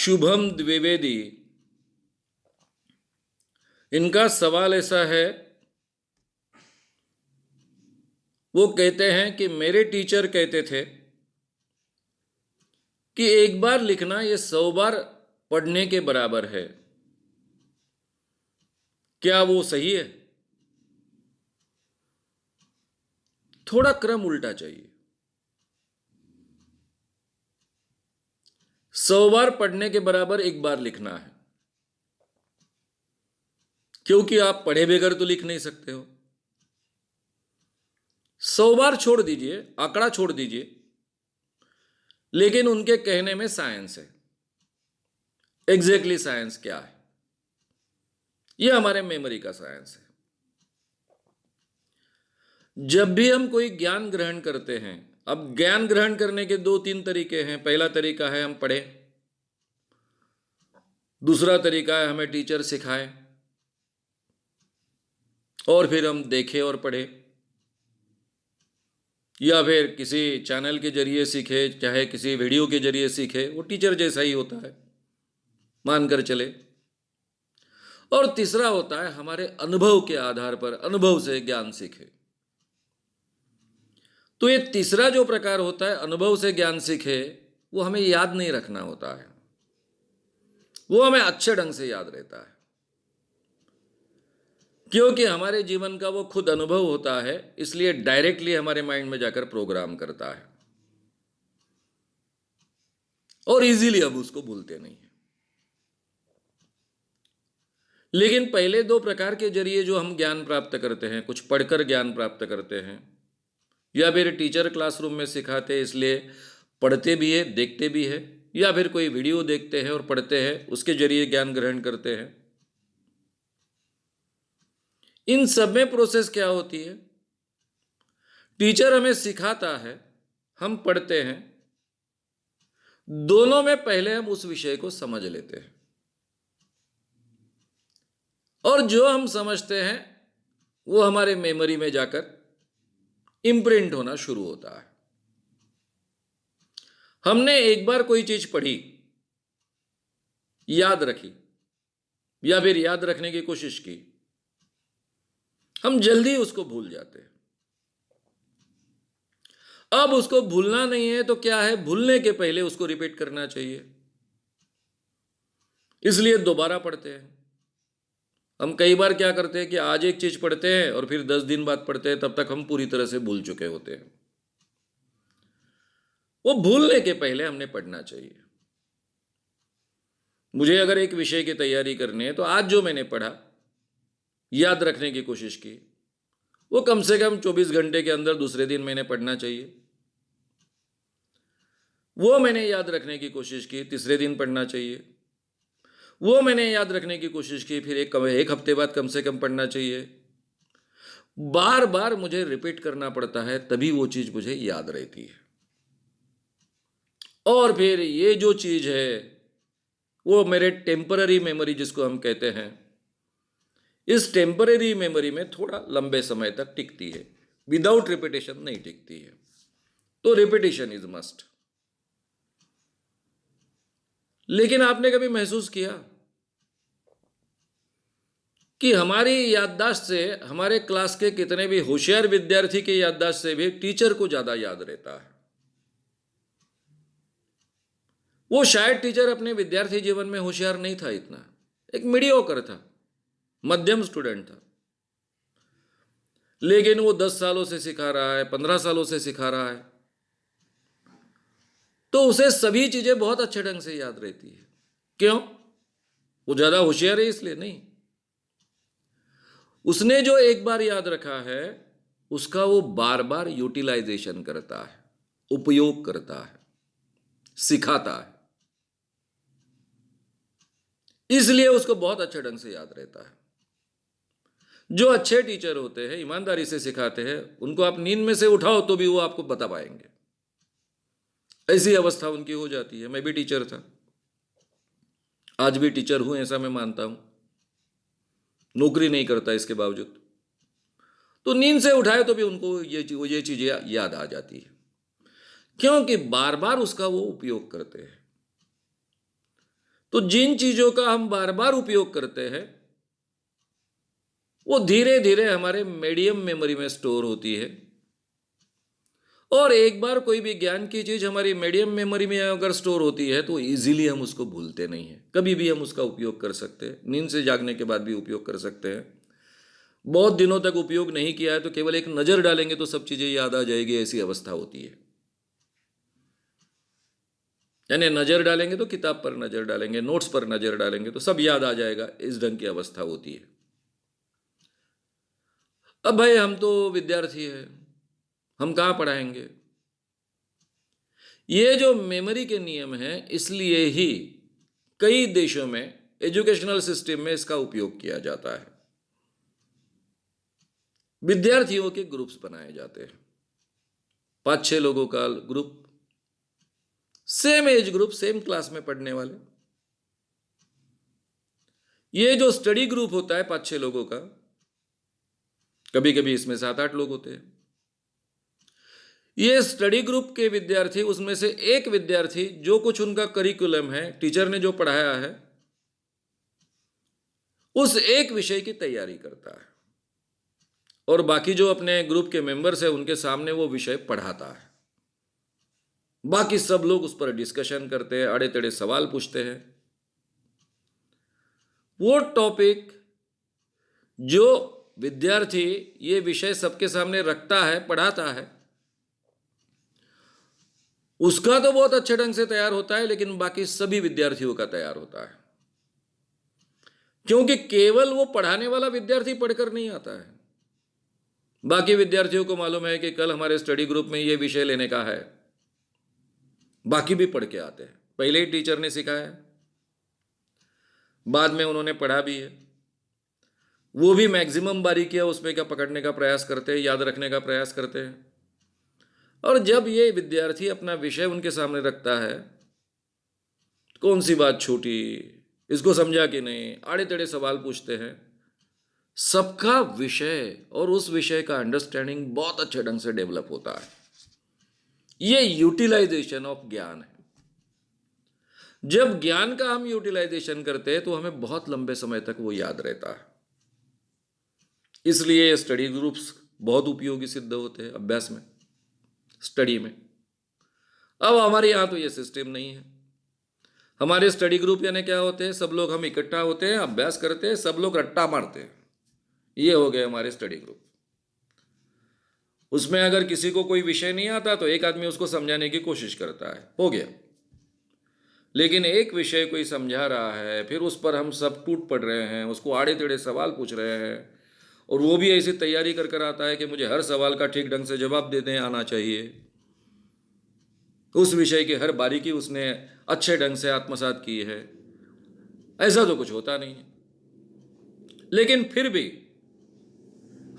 शुभम द्विवेदी, इनका सवाल ऐसा है, वो कहते हैं कि मेरे टीचर कहते थे कि एक बार लिखना ये 100 बार पढ़ने के बराबर है। क्या वो सही है? थोड़ा क्रम उल्टा चाहिए। 100 बार पढ़ने के बराबर एक बार लिखना है, क्योंकि आप पढ़े बगैर तो लिख नहीं सकते हो। 100 बार छोड़ दीजिए, आंकड़ा छोड़ दीजिए, लेकिन उनके कहने में साइंस है। एग्जैक्टली साइंस क्या है? यह हमारे मेमोरी का साइंस है। जब भी हम कोई ज्ञान ग्रहण करते हैं, अब ज्ञान ग्रहण करने के 2-3 तरीके हैं। पहला तरीका है हम पढ़ें, दूसरा तरीका है हमें टीचर सिखाए, और फिर हम देखें और पढ़ें, या फिर किसी चैनल के जरिए सीखे, चाहे किसी वीडियो के जरिए सीखे, वो टीचर जैसा ही होता है, मानकर चले। और तीसरा होता है हमारे अनुभव के आधार पर, अनुभव से ज्ञान सीखे। तो ये तीसरा जो प्रकार होता है, अनुभव से ज्ञान सीखे, वो हमें याद नहीं रखना होता है, वो हमें अच्छे ढंग से याद रहता है, क्योंकि हमारे जीवन का वो खुद अनुभव होता है, इसलिए डायरेक्टली हमारे माइंड में जाकर प्रोग्राम करता है, और इजीली अब उसको भूलते नहीं है। लेकिन पहले 2 प्रकार के जरिए जो हम ज्ञान प्राप्त करते हैं, कुछ पढ़कर ज्ञान प्राप्त करते हैं, या फिर टीचर क्लासरूम में सिखाते हैं इसलिए पढ़ते भी है, देखते भी है, या फिर कोई वीडियो देखते हैं और पढ़ते हैं, उसके जरिए ज्ञान ग्रहण करते हैं। इन सब में प्रोसेस क्या होती है? टीचर हमें सिखाता है, हम पढ़ते हैं, दोनों में पहले हम उस विषय को समझ लेते हैं, और जो हम समझते हैं वो हमारे मेमोरी में जाकर इम्प्रिंट होना शुरू होता है। हमने एक बार कोई चीज पढ़ी, याद रखी, या फिर याद रखने की कोशिश की, हम जल्दी उसको भूल जाते हैं। अब उसको भूलना नहीं है तो क्या है, भूलने के पहले उसको रिपीट करना चाहिए, इसलिए दोबारा पढ़ते हैं। हम कई बार क्या करते हैं कि आज एक चीज पढ़ते हैं और फिर 10 दिन बाद पढ़ते हैं, तब तक हम पूरी तरह से भूल चुके होते हैं। वो भूलने के पहले हमने पढ़ना चाहिए। मुझे अगर एक विषय की तैयारी करनी है तो आज जो मैंने पढ़ा, याद रखने की कोशिश की, वो कम से कम 24 घंटे के अंदर दूसरे दिन मैंने पढ़ना चाहिए। वो मैंने याद रखने की कोशिश की, तीसरे दिन पढ़ना चाहिए। वो मैंने याद रखने की कोशिश की, फिर एक हफ्ते बाद कम से कम पढ़ना चाहिए। बार बार मुझे रिपीट करना पड़ता है, तभी वो चीज मुझे याद रहती है। और फिर ये जो चीज है वो मेरे टेम्पररी मेमोरी जिसको हम कहते हैं, इस टेम्पररी मेमोरी में थोड़ा लंबे समय तक टिकती है, विदाउट रिपीटेशन नहीं टिकती है। तो रिपीटेशन इज मस्ट। लेकिन आपने कभी महसूस किया कि हमारी याददाश्त से, हमारे क्लास के कितने भी होशियार विद्यार्थी की याददाश्त से भी टीचर को ज्यादा याद रहता है? वो शायद टीचर अपने विद्यार्थी जीवन में होशियार नहीं था इतना, एक मीडियोकर था, मध्यम स्टूडेंट था, लेकिन वो 10 सालों से सिखा रहा है, 15 सालों से सिखा रहा है, तो उसे सभी चीजें बहुत अच्छे ढंग से याद रहती है। क्यों? वो ज्यादा होशियार है इसलिए नहीं, उसने जो एक बार याद रखा है उसका वो बार बार यूटिलाइजेशन करता है, उपयोग करता है, सिखाता है, इसलिए उसको बहुत अच्छे ढंग से याद रहता है। जो अच्छे टीचर होते हैं, ईमानदारी से सिखाते हैं, उनको आप नींद में से उठाओ तो भी वो आपको बता पाएंगे। ऐसी अवस्था उनकी हो जाती है। मैं भी टीचर था, आज भी टीचर हूं ऐसा मैं मानता हूं, नौकरी नहीं करता इसके बावजूद। तो नींद से उठाए तो भी उनको ये चीजें याद आ जाती है, क्योंकि बार बार उसका वो उपयोग करते हैं। तो जिन चीजों का हम बार बार उपयोग करते हैं वो धीरे धीरे हमारे मीडियम मेमोरी में स्टोर होती है, और एक बार कोई भी ज्ञान की चीज हमारी मीडियम मेमोरी में अगर स्टोर होती है तो इजीली हम उसको भूलते नहीं हैं। कभी भी हम उसका उपयोग कर सकते हैं, नींद से जागने के बाद भी उपयोग कर सकते हैं। बहुत दिनों तक उपयोग नहीं किया है तो केवल एक नजर डालेंगे तो सब चीजें याद आ जाएगी, ऐसी अवस्था होती है। यानी नजर डालेंगे तो किताब पर नजर डालेंगे, नोट्स पर नजर डालेंगे तो सब याद आ जाएगा, इस ढंग की अवस्था होती है। अब भाई हम तो विद्यार्थी हैं, हम कहाँ पढ़ाएंगे? ये जो मेमोरी के नियम हैं, इसलिए ही कई देशों में एजुकेशनल सिस्टम में इसका उपयोग किया जाता है। विद्यार्थियों के ग्रुप्स बनाए जाते हैं, 5-6 लोगों का group, same age group, same class में पढ़ने वाले। ये जो स्टडी ग्रुप होता है 5-6 लोगों का, कभी कभी इसमें 7-8 लोग होते हैं। ये स्टडी ग्रुप के विद्यार्थी, उसमें से एक विद्यार्थी जो कुछ उनका करिकुलम है, टीचर ने जो पढ़ाया है, उस एक विषय की तैयारी करता है, और बाकी जो अपने ग्रुप के मेंबर्स हैं उनके सामने वो विषय पढ़ाता है। बाकी सब लोग उस पर डिस्कशन करते हैं, अड़े तड़े सवाल पूछते हैं। वो टॉपिक जो विद्यार्थी ये विषय सबके सामने रखता है, पढ़ाता है, उसका तो बहुत अच्छे ढंग से तैयार होता है, लेकिन बाकी सभी विद्यार्थियों का तैयार होता है, क्योंकि केवल वो पढ़ाने वाला विद्यार्थी पढ़कर नहीं आता है। बाकी विद्यार्थियों को मालूम है कि कल हमारे स्टडी ग्रुप में ये विषय लेने का है, बाकी भी पढ़ के आते हैं। पहले ही टीचर ने सिखाया, बाद में उन्होंने पढ़ा भी है, वो भी मैक्सिमम बारीकियां उसमें क्या पकड़ने का प्रयास करते हैं, याद रखने का प्रयास करते हैं। और जब ये विद्यार्थी अपना विषय उनके सामने रखता है, कौन सी बात छूटी, इसको समझा कि नहीं, आड़े टेढ़े सवाल पूछते हैं। सबका विषय और उस विषय का अंडरस्टैंडिंग बहुत अच्छे ढंग से डेवलप होता है। ये यूटिलाइजेशन ऑफ ज्ञान है। जब ज्ञान का हम यूटिलाइजेशन करते हैं तो हमें बहुत लंबे समय तक वो याद रहता है। इसलिए स्टडी ग्रुप्स बहुत उपयोगी सिद्ध होते हैं अभ्यास में, स्टडी में। अब हमारे यहाँ तो ये सिस्टम नहीं है। हमारे स्टडी ग्रुप यानी क्या होते हैं, सब लोग हम इकट्ठा होते हैं, अभ्यास करते हैं, सब लोग रट्टा मारते हैं। ये हो गए हमारे स्टडी ग्रुप। उसमें अगर किसी को कोई विषय नहीं आता तो एक आदमी उसको समझाने की कोशिश करता है, हो गया। लेकिन एक विषय कोई समझा रहा है, फिर उस पर हम सब टूट पड़ रहे हैं, उसको आड़े टेढ़े सवाल पूछ रहे हैं, और वो भी ऐसी तैयारी कर कर आता है कि मुझे हर सवाल का ठीक ढंग से जवाब देने आना चाहिए। उस विषय की हर बारीकी उसने अच्छे ढंग से आत्मसात की है। ऐसा तो कुछ होता नहीं है। लेकिन फिर भी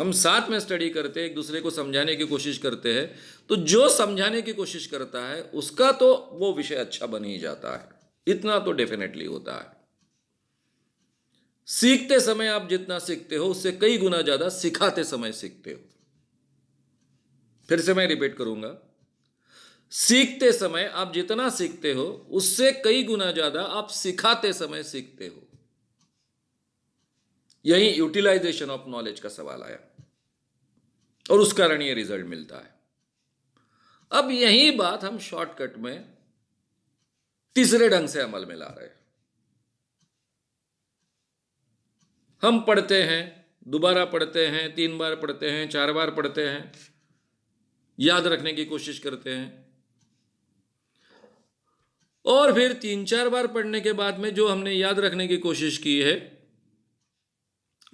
हम साथ में स्टडी करते हैं, एक दूसरे को समझाने की कोशिश करते हैं, तो जो समझाने की कोशिश करता है उसका तो वो विषय अच्छा बन ही जाता है, इतना तो डेफिनेटली होता है। सीखते समय आप जितना सीखते हो उससे कई गुना ज्यादा सिखाते समय सीखते हो। फिर से मैं रिपीट करूंगा, सीखते समय आप जितना सीखते हो उससे कई गुना ज्यादा आप सिखाते समय सीखते हो। यही यूटिलाइजेशन ऑफ नॉलेज का सवाल आया, और उस कारण ये रिजल्ट मिलता है। अब यही बात हम शॉर्टकट में तीसरे ढंग से अमल में ला रहे हैं। हम पढ़ते हैं, दोबारा पढ़ते हैं, 3 बार पढ़ते हैं, 4 बार पढ़ते हैं, याद रखने की कोशिश करते हैं, और फिर 3-4 बार पढ़ने के बाद में जो हमने याद रखने की कोशिश की है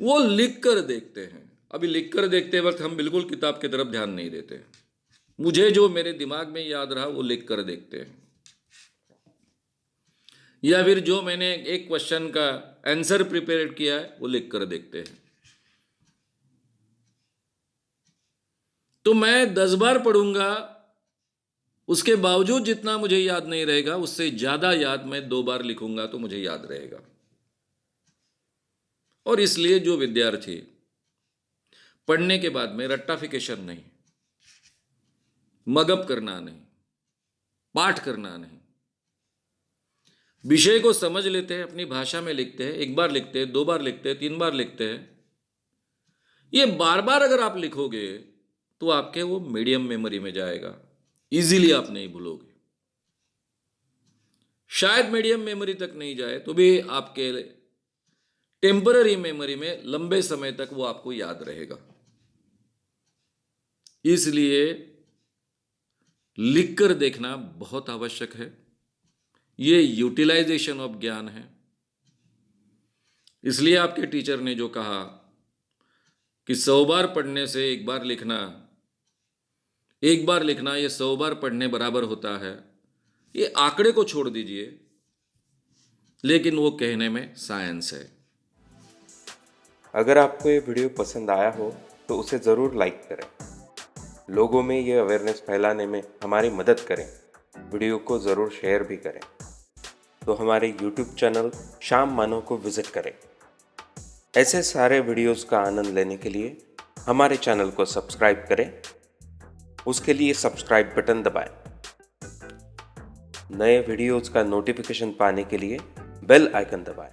वो लिख कर देखते हैं। अभी लिख कर देखते वक्त हम बिल्कुल किताब की तरफ ध्यान नहीं देते। मुझे जो मेरे दिमाग में याद रहा वो लिख कर देखते हैं, या फिर जो मैंने एक क्वेश्चन का आंसर प्रिपेयर किया है वो लिख कर देखते हैं। तो मैं 10 बार पढ़ूंगा, उसके बावजूद जितना मुझे याद नहीं रहेगा उससे ज्यादा याद मैं 2 बार लिखूंगा तो मुझे याद रहेगा। और इसलिए जो विद्यार्थी पढ़ने के बाद में रट्टाफिकेशन नहीं, मगअप करना नहीं, पाठ करना नहीं, विषय को समझ लेते हैं, अपनी भाषा में लिखते हैं, एक बार लिखते हैं, 2 बार लिखते हैं, 3 बार लिखते हैं। ये बार बार अगर आप लिखोगे तो आपके वो मीडियम मेमोरी में जाएगा, इजीली आप नहीं भूलोगे। शायद मीडियम मेमोरी तक नहीं जाए तो भी आपके टेम्पररी मेमोरी में लंबे समय तक वो आपको याद रहेगा। इसलिए लिखकर देखना बहुत आवश्यक है। ये यूटिलाइजेशन ऑफ ज्ञान है। इसलिए आपके टीचर ने जो कहा कि 100 बार पढ़ने से एक बार लिखना ये 100 बार पढ़ने बराबर होता है, ये आंकड़े को छोड़ दीजिए, लेकिन वो कहने में साइंस है। अगर आपको ये वीडियो पसंद आया हो तो उसे ज़रूर लाइक करें, लोगों में ये अवेयरनेस फैलाने में हमारी मदद करें। वीडियो को ज़रूर शेयर भी करें। तो हमारे YouTube चैनल श्याम मानव को विज़िट करें। ऐसे सारे वीडियोस का आनंद लेने के लिए हमारे चैनल को सब्सक्राइब करें। उसके लिए सब्सक्राइब बटन दबाएं। नए वीडियोस का नोटिफिकेशन पाने के लिए बेल आइकन दबाएं।